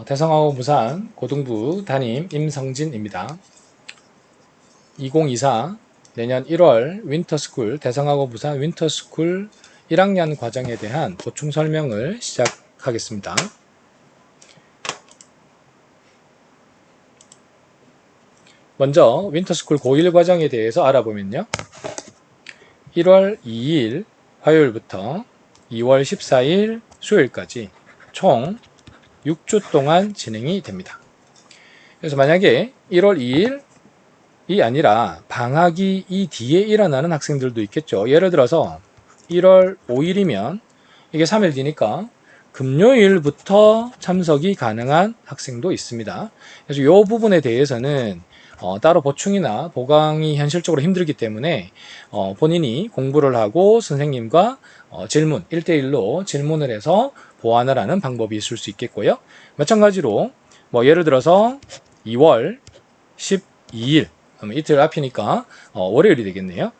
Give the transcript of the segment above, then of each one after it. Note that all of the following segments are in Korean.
대성하고 부산 고등부 담임 임성진입니다. 2024 내년 1월 윈터스쿨 대성하고 부산 윈터스쿨 1학년 과정에 대한 보충 설명을 시작하겠습니다. 먼저 윈터스쿨 고1 과정에 대해서 알아보면요. 1월 2일 화요일부터 2월 14일 수요일까지 총 6주 동안 진행이 됩니다. 그래서 만약에 1월 2일이 아니라 방학이 이 뒤에 일어나는 학생들도 있겠죠. 예를 들어서 1월 5일이면 이게 3일 뒤니까 금요일부터 참석이 가능한 학생도 있습니다. 그래서 이 부분에 대해서는 따로 보충이나 보강이 현실적으로 힘들기 때문에 본인이 공부를 하고 선생님과 질문, 1대1로 질문을 해서 보완을 하는 방법이 있을 수 있겠고요. 마찬가지로 예를 들어서 2월 12일 이틀 앞이니까 월요일이 되겠네요.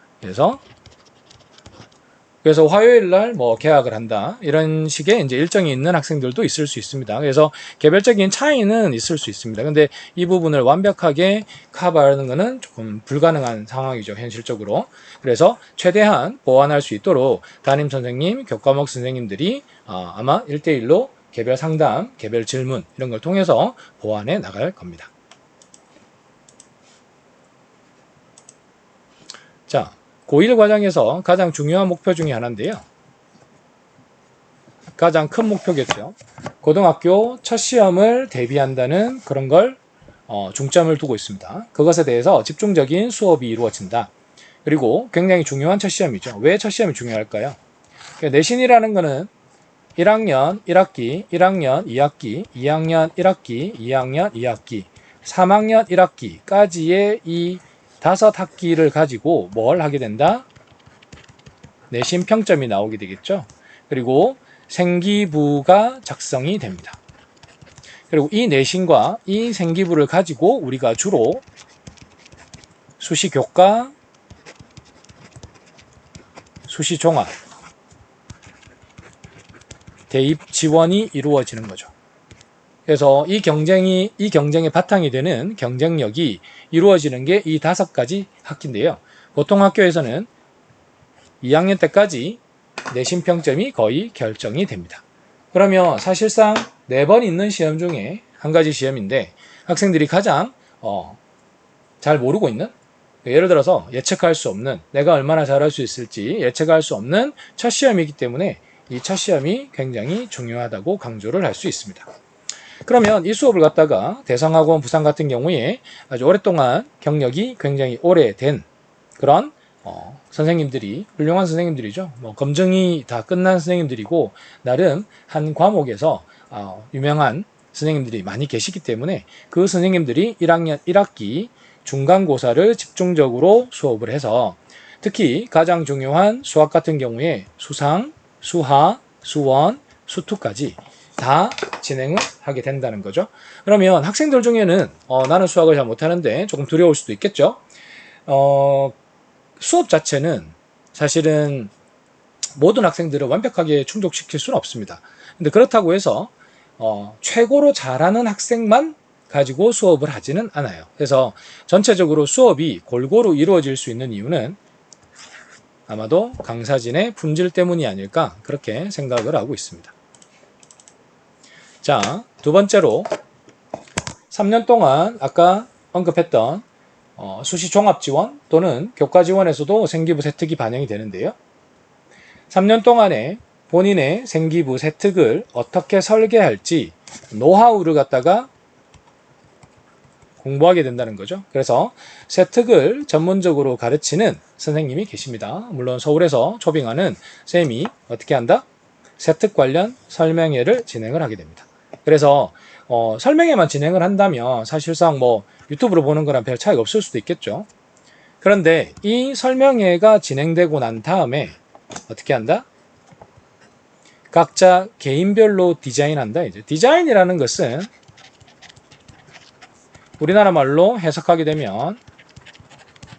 그래서 화요일 날 개학을 한다. 이런 식의 이제 일정이 있는 학생들도 있을 수 있습니다. 그래서 개별적인 차이는 있을 수 있습니다. 근데 이 부분을 완벽하게 커버하는 것은 조금 불가능한 상황이죠, 현실적으로. 그래서 최대한 보완할 수 있도록 담임 선생님, 교과목 선생님들이 아마 1대1로 개별 상담, 개별 질문 이런 걸 통해서 보완해 나갈 겁니다. 자, 고1 과정에서 가장 중요한 목표 중에 하나인데요. 가장 큰 목표겠죠. 고등학교 첫 시험을 대비한다는 그런 걸 중점을 두고 있습니다. 그것에 대해서 집중적인 수업이 이루어진다. 그리고 굉장히 중요한 첫 시험이죠. 왜 첫 시험이 중요할까요? 내신이라는 것은 1학년 1학기, 1학년 2학기, 2학년 1학기, 2학년 2학기, 3학년 1학기까지의 이 5학기를 가지고 뭘 하게 된다? 내신 평점이 나오게 되겠죠. 그리고 생기부가 작성이 됩니다. 그리고 이 내신과 이 생기부를 가지고 우리가 주로 수시교과, 수시종합, 대입 지원이 이루어지는 거죠. 그래서 이 경쟁의 바탕이 되는 경쟁력이 이루어지는 게 이 5가지 학기인데요. 보통 학교에서는 2학년 때까지 내신 평점이 거의 결정이 됩니다. 그러면 사실상 4번 있는 시험 중에 한 가지 시험인데 학생들이 가장 잘 모르고 있는, 예를 들어서 예측할 수 없는, 내가 얼마나 잘할 수 있을지 예측할 수 없는 첫 시험이기 때문에 이 첫 시험이 굉장히 중요하다고 강조를 할 수 있습니다. 그러면 이 수업을 갖다가 대성학원 부산 같은 경우에 아주 오랫동안 경력이 굉장히 오래된 그런 선생님들이, 훌륭한 선생님들이죠. 검증이 다 끝난 선생님들이고 나름 한 과목에서 유명한 선생님들이 많이 계시기 때문에 그 선생님들이 1학년 1학기 중간고사를 집중적으로 수업을 해서 특히 가장 중요한 수학 같은 경우에 수상, 수하, 수원, 수투까지 다 진행을 하게 된다는 거죠. 그러면 학생들 중에는 나는 수학을 잘 못하는데 조금 두려울 수도 있겠죠. 수업 자체는 사실은 모든 학생들을 완벽하게 충족시킬 수는 없습니다. 근데 그렇다고 해서 최고로 잘하는 학생만 가지고 수업을 하지는 않아요. 그래서 전체적으로 수업이 골고루 이루어질 수 있는 이유는 아마도 강사진의 품질 때문이 아닐까 그렇게 생각을 하고 있습니다. 자, 두 번째로 3년 동안 아까 언급했던 수시 종합 지원 또는 교과 지원에서도 생기부 세특이 반영이 되는데요. 3년 동안에 본인의 생기부 세특을 어떻게 설계할지 노하우를 갖다가 공부하게 된다는 거죠. 그래서 세특을 전문적으로 가르치는 선생님이 계십니다. 물론 서울에서 초빙하는 쌤이 어떻게 한다? 세특 관련 설명회를 진행을 하게 됩니다. 그래서 설명회만 진행을 한다면 사실상 유튜브로 보는 거랑 별 차이가 없을 수도 있겠죠. 그런데 이 설명회가 진행되고 난 다음에 어떻게 한다? 각자 개인별로 디자인한다. 이제 디자인이라는 것은 우리나라 말로 해석하게 되면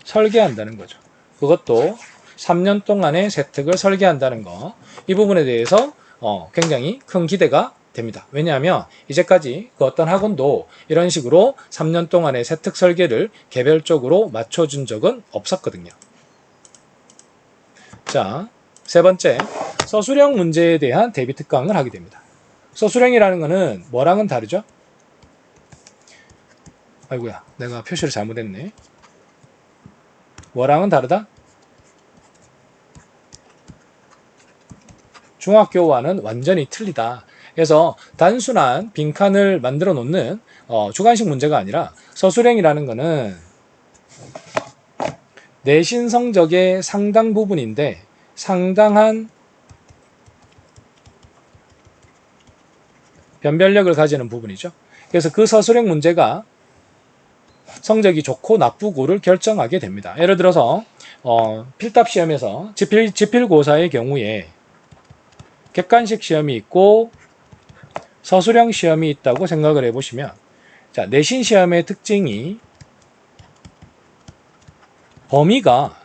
설계한다는 거죠. 그것도 3년 동안의 세특을 설계한다는 거. 이 부분에 대해서 굉장히 큰 기대가 됩니다. 왜냐하면 이제까지 그 어떤 학원도 이런 식으로 3년 동안의 세특 설계를 개별적으로 맞춰준 적은 없었거든요. 자, 세 번째, 서술형 문제에 대한 대비 특강을 하게 됩니다. 서술형이라는 것은 뭐랑은 다르죠? 아이고야, 내가 표시를 잘못했네. 뭐랑은 다르다? 중학교와는 완전히 틀리다. 그래서 단순한 빈칸을 만들어 놓는 주관식 문제가 아니라 서술형이라는 것은 내신 성적의 상당 부분인데 상당한 변별력을 가지는 부분이죠. 그래서 그 서술형 문제가 성적이 좋고 나쁘고를 결정하게 됩니다. 예를 들어서 필답 시험에서 지필고사의 경우에 객관식 시험이 있고 서술형 시험이 있다고 생각을 해보시면, 자, 내신 시험의 특징이 범위가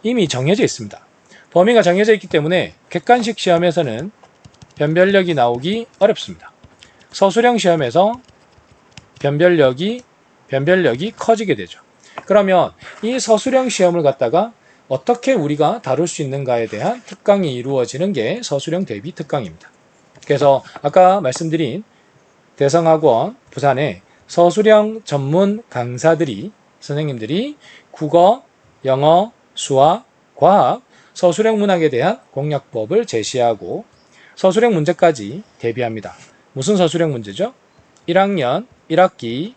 이미 정해져 있습니다. 범위가 정해져 있기 때문에 객관식 시험에서는 변별력이 나오기 어렵습니다. 서술형 시험에서 변별력이 커지게 되죠. 그러면 이 서술형 시험을 갖다가 어떻게 우리가 다룰 수 있는가에 대한 특강이 이루어지는 게 서술형 대비 특강입니다. 그래서 아까 말씀드린 대성학원 부산에 서술형 전문 강사들이, 선생님들이 국어, 영어, 수학, 과학, 서술형 문학에 대한 공략법을 제시하고 서술형 문제까지 대비합니다. 무슨 서술형 문제죠? 1학년 1학기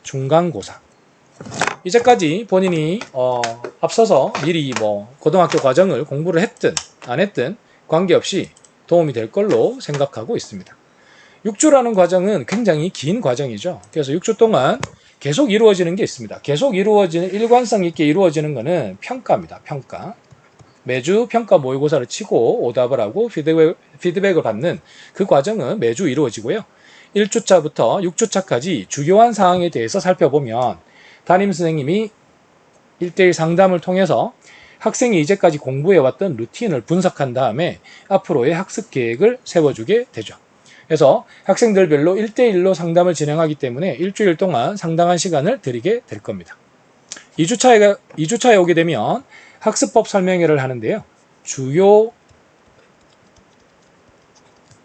중간고사. 이제까지 본인이 앞서서 미리 고등학교 과정을 공부를 했든 안 했든 관계없이 도움이 될 걸로 생각하고 있습니다. 6주라는 과정은 굉장히 긴 과정이죠. 그래서 6주 동안 계속 이루어지는 게 있습니다. 계속 이루어지는, 일관성 있게 이루어지는 것은 평가입니다. 평가. 매주 평가 모의고사를 치고 오답을 하고 피드백을 받는 그 과정은 매주 이루어지고요. 1주차부터 6주차까지 주요한 사항에 대해서 살펴보면 담임선생님이 1대1 상담을 통해서 학생이 이제까지 공부해왔던 루틴을 분석한 다음에 앞으로의 학습 계획을 세워주게 되죠. 그래서 학생들별로 1대1로 상담을 진행하기 때문에 일주일 동안 상당한 시간을 드리게 될 겁니다. 2주차에 오게 되면 학습법 설명회를 하는데요. 주요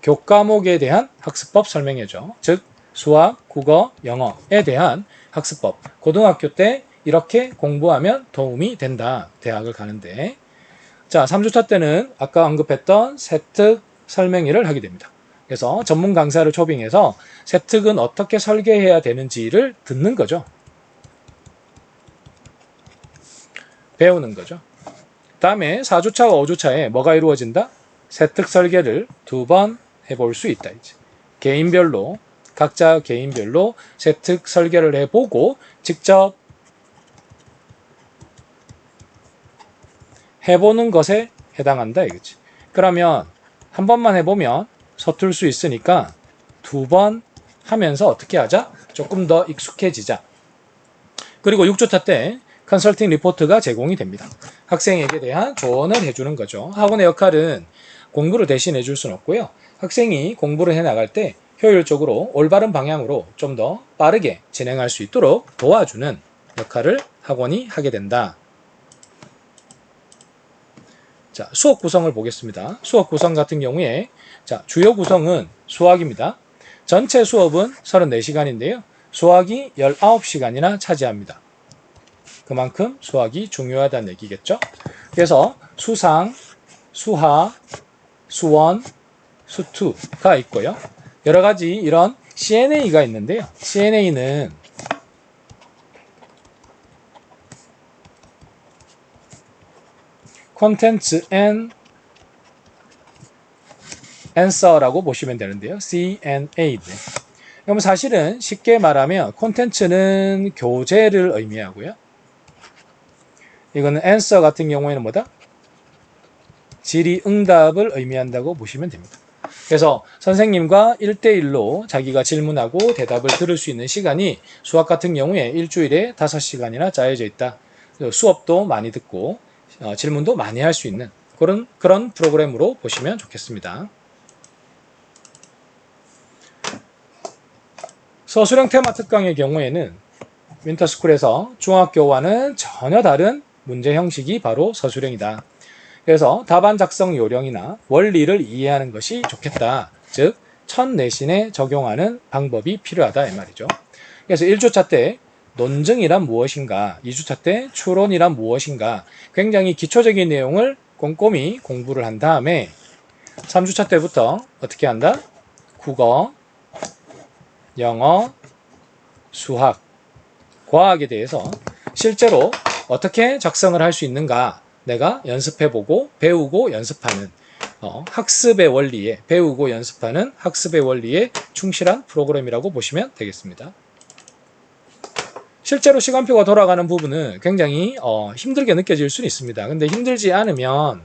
교과목에 대한 학습법 설명회죠. 즉 수학, 국어, 영어에 대한 학습법. 고등학교 때 이렇게 공부하면 도움이 된다. 대학을 가는데. 자, 3주차 때는 아까 언급했던 세특 설명회를 하게 됩니다. 그래서 전문 강사를 초빙해서 세특은 어떻게 설계해야 되는지를 듣는 거죠. 배우는 거죠. 다음에 4주차와 5주차에 뭐가 이루어진다? 세특 설계를 2번 해볼 수 있다. 이제 개인별로, 각자 개인별로 세특 설계를 해보고 직접 해보는 것에 해당한다 이거지. 그러면 한 번만 해보면 서툴 수 있으니까 2번 하면서 어떻게 하자? 조금 더 익숙해지자. 그리고 6주차 때 컨설팅 리포트가 제공이 됩니다. 학생에게 대한 조언을 해주는 거죠. 학원의 역할은 공부를 대신해 줄 수는 없고요. 학생이 공부를 해나갈 때 효율적으로 올바른 방향으로 좀 더 빠르게 진행할 수 있도록 도와주는 역할을 학원이 하게 된다. 자, 수업 구성을 보겠습니다. 수업 구성 같은 경우에 자, 주요 구성은 수학입니다. 전체 수업은 34시간인데요. 수학이 19시간이나 차지합니다. 그만큼 수학이 중요하다는 얘기겠죠. 그래서 수상, 수하, 수원, 수투가 있고요. 여러 가지 이런 CNA가 있는데요. CNA는 Contents and Answer라고 보시면 되는데요. CNA. 그럼 사실은 쉽게 말하면 콘텐츠는 교재를 의미하고요. 이거는 answer 같은 경우에는 뭐다? 질의응답을 의미한다고 보시면 됩니다. 그래서 선생님과 1대1로 자기가 질문하고 대답을 들을 수 있는 시간이 수학 같은 경우에 일주일에 5시간이나 짜여져 있다. 수업도 많이 듣고 질문도 많이 할 수 있는 그런 프로그램으로 보시면 좋겠습니다. 서술형 테마 특강의 경우에는 윈터스쿨에서 중학교와는 전혀 다른 문제 형식이 바로 서술형이다. 그래서 답안 작성 요령이나 원리를 이해하는 것이 좋겠다. 즉, 첫 내신에 적용하는 방법이 필요하다 이 말이죠. 그래서 1주차 때 논증이란 무엇인가, 2주차 때 추론이란 무엇인가, 굉장히 기초적인 내용을 꼼꼼히 공부를 한 다음에 3주차 때부터 어떻게 한다? 국어, 영어, 수학, 과학에 대해서 실제로 어떻게 작성을 할 수 있는가 내가 연습해보고 배우고 연습하는 학습의 원리에, 배우고 연습하는 학습의 원리에 충실한 프로그램이라고 보시면 되겠습니다. 실제로 시간표가 돌아가는 부분은 굉장히 힘들게 느껴질 수는 있습니다. 근데 힘들지 않으면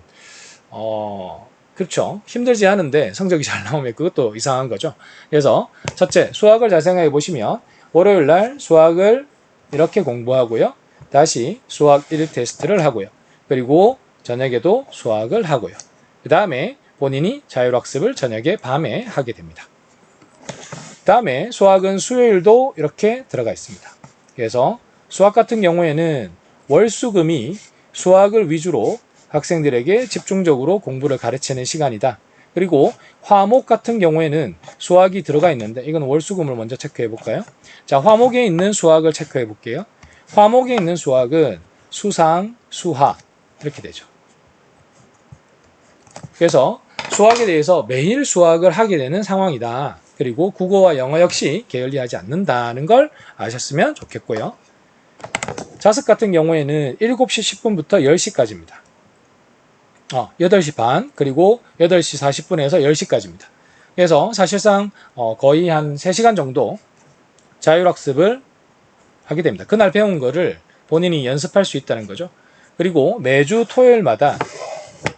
그렇죠. 힘들지 않은데 성적이 잘 나오면 그것도 이상한 거죠. 그래서 첫째, 수학을 잘 생각해 보시면 월요일 날 수학을 이렇게 공부하고요. 다시 수학 1일 테스트를 하고요. 그리고 저녁에도 수학을 하고요. 그 다음에 본인이 자율학습을 저녁에 밤에 하게 됩니다. 그 다음에 수학은 수요일도 이렇게 들어가 있습니다. 그래서 수학 같은 경우에는 월수금이 수학을 위주로 학생들에게 집중적으로 공부를 가르치는 시간이다. 그리고 화목 같은 경우에는 수학이 들어가 있는데 이건 월수금을 먼저 체크해 볼까요? 자, 화목에 있는 수학을 체크해 볼게요. 화목에 있는 수학은 수상, 수하 이렇게 되죠. 그래서 수학에 대해서 매일 수학을 하게 되는 상황이다. 그리고 국어와 영어 역시 게을리하지 않는다는 걸 아셨으면 좋겠고요. 자습 같은 경우에는 7시 10분부터 10시까지입니다. 8시 반, 그리고 8시 40분에서 10시까지입니다. 그래서 사실상 거의 한 3시간 정도 자율학습을 하게 됩니다. 그날 배운 거를 본인이 연습할 수 있다는 거죠. 그리고 매주 토요일마다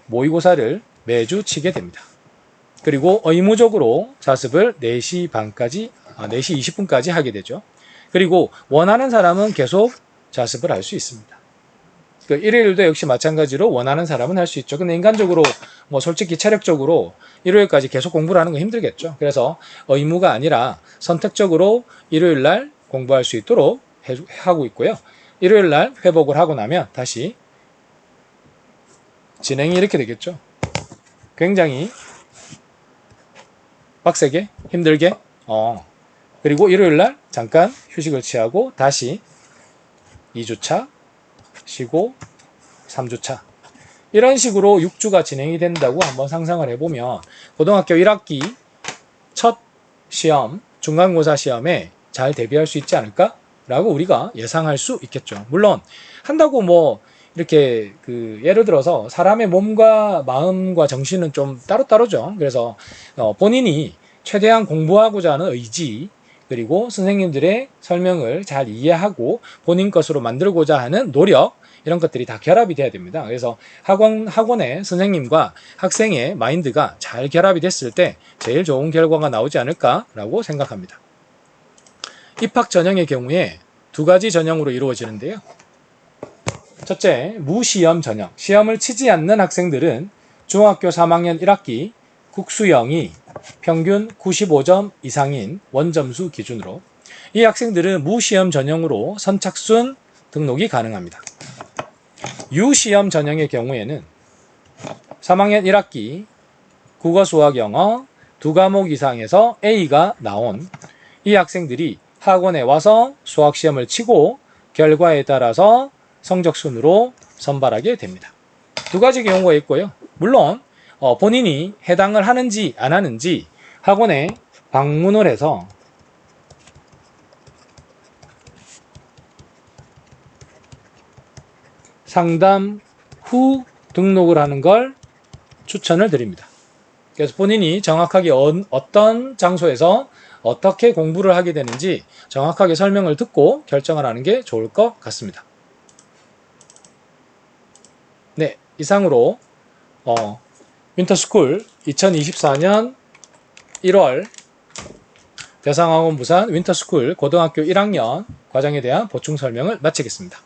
모의고사를 매주 치게 됩니다. 그리고 의무적으로 자습을 4시 반까지, 4시 20분까지 하게 되죠. 그리고 원하는 사람은 계속 자습을 할 수 있습니다. 그 일요일도 역시 마찬가지로 원하는 사람은 할 수 있죠. 근데 인간적으로 뭐 솔직히 체력적으로 일요일까지 계속 공부를 하는 건 힘들겠죠. 그래서 의무가 아니라 선택적으로 일요일 날 공부할 수 있도록 하고 있고요. 일요일 날 회복을 하고 나면 다시 진행이 이렇게 되겠죠. 굉장히 빡세게, 힘들게, 그리고 일요일 날 잠깐 휴식을 취하고 다시 2주차 쉬고 3주차 이런 식으로 6주가 진행이 된다고 한번 상상을 해보면 고등학교 1학기 첫 시험, 중간고사 시험에 잘 대비할 수 있지 않을까? 라고 우리가 예상할 수 있겠죠. 물론 한다고 뭐 이렇게 예를 들어서 사람의 몸과 마음과 정신은 좀 따로따로죠. 그래서 본인이 최대한 공부하고자 하는 의지, 그리고 선생님들의 설명을 잘 이해하고 본인 것으로 만들고자 하는 노력, 이런 것들이 다 결합이 돼야 됩니다. 그래서 학원의 선생님과 학생의 마인드가 잘 결합이 됐을 때 제일 좋은 결과가 나오지 않을까라고 생각합니다. 입학 전형의 경우에 2가지 전형으로 이루어지는데요. 첫째, 무시험 전형. 시험을 치지 않는 학생들은 중학교 3학년 1학기 국수영이 평균 95점 이상인 원점수 기준으로 이 학생들은 무시험 전형으로 선착순 등록이 가능합니다. 유시험 전형의 경우에는 3학년 1학기 국어, 수학, 영어 2과목 이상에서 A가 나온 이 학생들이 학원에 와서 수학시험을 치고 결과에 따라서 성적순으로 선발하게 됩니다. 2가지 경우가 있고요. 물론 본인이 해당을 하는지 안 하는지 학원에 방문을 해서 상담 후 등록을 하는 걸 추천을 드립니다. 그래서 본인이 정확하게 어떤 장소에서 어떻게 공부를 하게 되는지 정확하게 설명을 듣고 결정을 하는 게 좋을 것 같습니다. 네, 이상으로 윈터스쿨 2024년 1월 대상학원 부산 윈터스쿨 고등학교 1학년 과정에 대한 보충 설명을 마치겠습니다.